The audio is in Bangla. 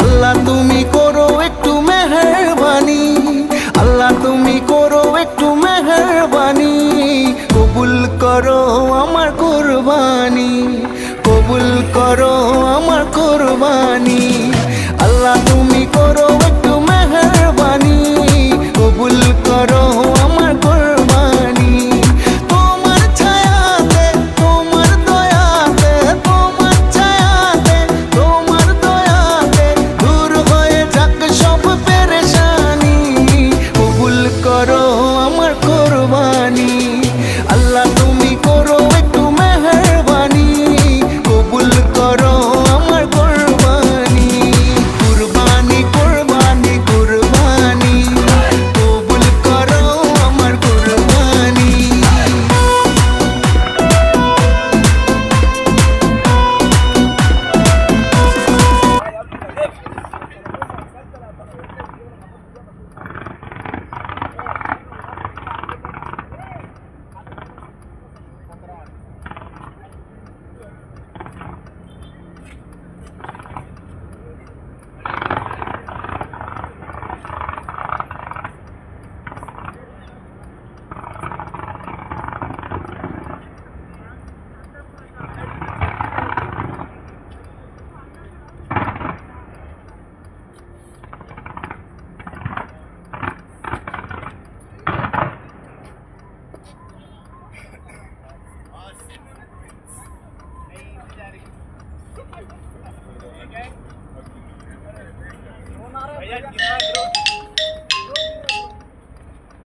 আল্লাহ তুমি করো একটু মেহেরবানি, আল্লাহ তুমি করো একটু মেহেরবানি, কবুল করো আমার কুরবানি, কবুল করো আমার কুরবানি। আল্লাহ তুমি করো একটু মেহেরবানি, কবুল করো আমার কুরবানি। তোমার ছায়াতে, তোমার দয়াতে, তোমার ছায়াতে, তোমার দয়াতে দূর হয়ে যাক সব পেরেশানি, কবুল করো আমার কুরবানি। আল্লাহ তুমি করো একটু মেহেরবানি, কবুল করো আমার কুরবানি। কুরবানি কুরবানি কুরবানি, কবুল করো আমার কুরবানি। भैया